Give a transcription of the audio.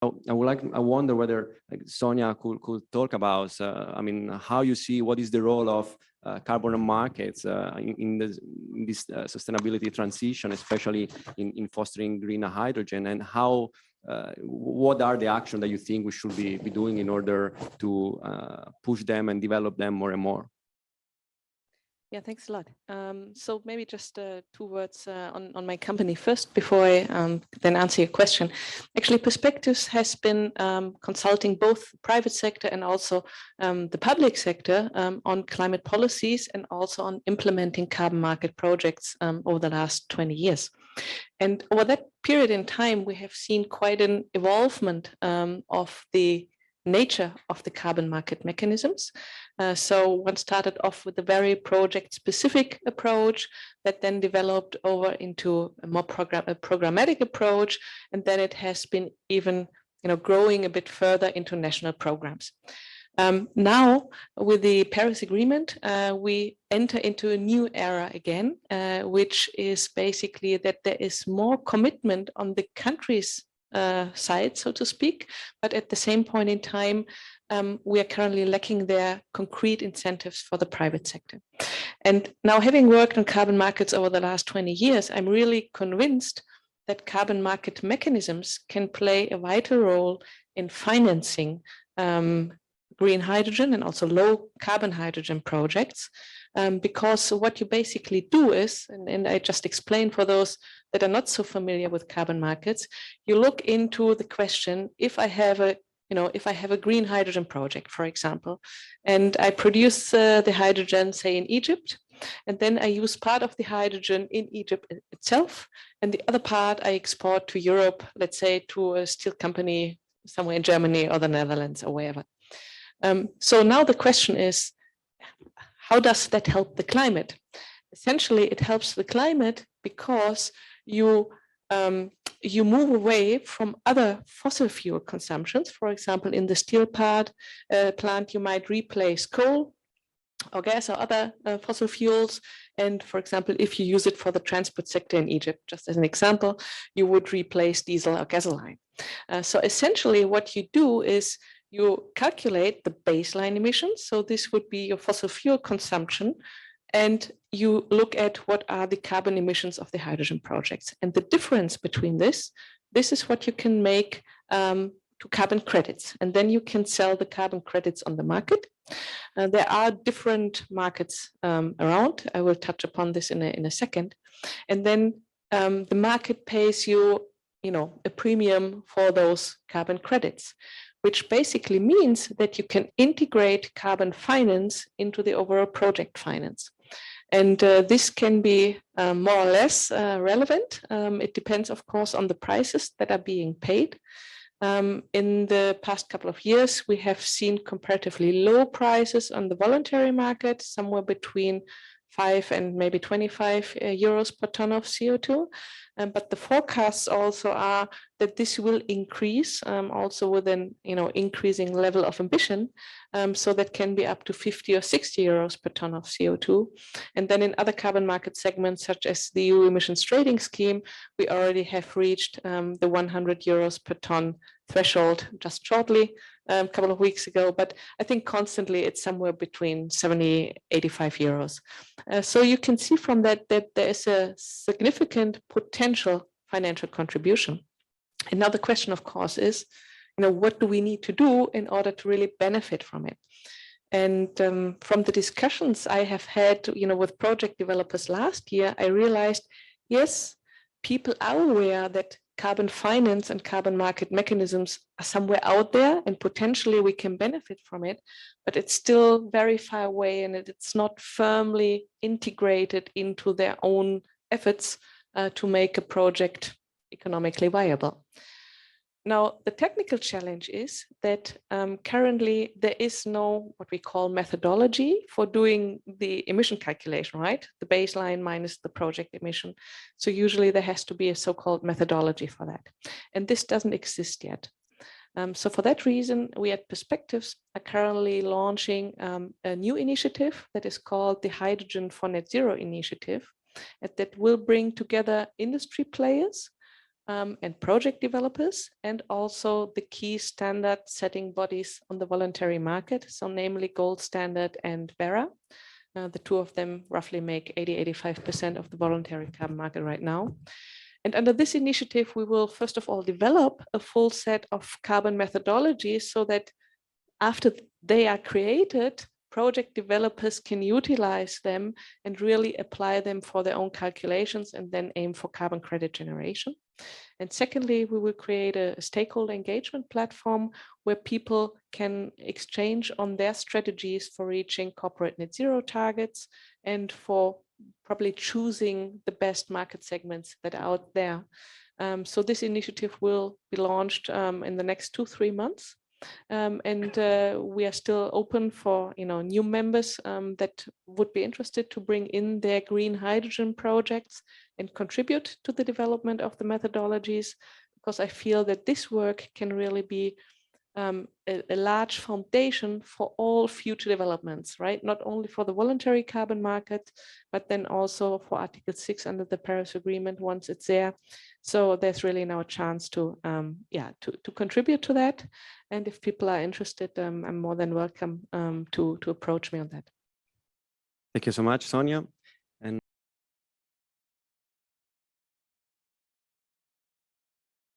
I wonder whether Sonja could talk about, how you see what is the role of carbon markets in this sustainability transition, especially in fostering green hydrogen, and how what are the actions that you think we should be doing in order to push them and develop them more and more? Yeah, thanks a lot. So maybe just 2 words on my company first before I then answer your question. Actually, Perspectives has been consulting both the private sector and also the public sector on climate policies and also on implementing carbon market projects over the last 20 years. And over that period in time, we have seen quite an evolvement of the nature of the carbon market mechanisms. So one started off with a very project-specific approach that then developed over into a more programmatic approach, and then it has been even growing a bit further into national programs. Now, with the Paris Agreement, we enter into a new era again, which is basically that there is more commitment on the countries' side, so to speak, but at the same point in time, we are currently lacking their concrete incentives for the private sector. And now, having worked on carbon markets over the last 20 years, I'm really convinced that carbon market mechanisms can play a vital role in financing green hydrogen and also low carbon hydrogen projects, because what you basically do is, and I just explained for those that are not so familiar with carbon markets, you look into the question, if I have a green hydrogen project, for example, and I produce the hydrogen, say in Egypt, and then I use part of the hydrogen in Egypt itself, and the other part I export to Europe, let's say to a steel company somewhere in Germany or the Netherlands or wherever. So now the question is, how does that help the climate? Essentially, it helps the climate because you move away from other fossil fuel consumptions. For example, in the steel plant, you might replace coal or gas or other fossil fuels. And for example, if you use it for the transport sector in Egypt, just as an example, you would replace diesel or gasoline. So essentially what you do is you calculate the baseline emissions. So this would be your fossil fuel consumption. And you look at what are the carbon emissions of the hydrogen projects. And the difference between this is what you can make to carbon credits. And then you can sell the carbon credits on the market. There are different markets around. I will touch upon this in a second. And then the market pays you, a premium for those carbon credits, which basically means that you can integrate carbon finance into the overall project finance. And this can be more or less relevant. It depends, of course, on the prices that are being paid. In the past couple of years, we have seen comparatively low prices on the voluntary market, somewhere between 5 and maybe 25 euros per ton of CO2. But the forecasts also are that this will increase also with an increasing level of ambition. So that can be up to 50 or 60 euros per ton of CO2. And then in other carbon market segments, such as the EU emissions trading scheme, we already have reached the 100 euros per ton threshold just shortly, a couple of weeks ago. But I think constantly it's somewhere between 70, 85 euros. So you can see from that there is a significant potential financial contribution. And now the question, of course, is, what do we need to do in order to really benefit from it? And from the discussions I have had, with project developers last year, I realized, yes, people are aware that carbon finance and carbon market mechanisms are somewhere out there and potentially we can benefit from it, but it's still very far away and it's not firmly integrated into their own efforts to make a project economically viable. Now, the technical challenge is that currently there is no what we call methodology for doing the emission calculation, right? The baseline minus the project emission. So usually there has to be a so-called methodology for that. And this doesn't exist yet. So for that reason, we at Perspectives are currently launching a new initiative that is called the Hydrogen for NetZero Initiative, that will bring together industry players and project developers, and also the key standard setting bodies on the voluntary market, so namely Gold Standard and Verra. The two of them roughly make 80–85% of the voluntary carbon market right now. And under this initiative, we will first of all develop a full set of carbon methodologies so that after they are created, project developers can utilize them and really apply them for their own calculations and then aim for carbon credit generation. And secondly, we will create a stakeholder engagement platform where people can exchange on their strategies for reaching corporate net zero targets and for probably choosing the best market segments that are out there. So this initiative will be launched in the next 2–3 months. And we are still open for new members that would be interested to bring in their green hydrogen projects and contribute to the development of the methodologies, because I feel that this work can really be a large foundation for all future developments, right? Not only for the voluntary carbon market, but then also for Article 6 under the Paris Agreement once it's there. So there's really now a chance to contribute to that. And if people are interested, I'm more than welcome to approach me on that. Thank you so much, Sonja. And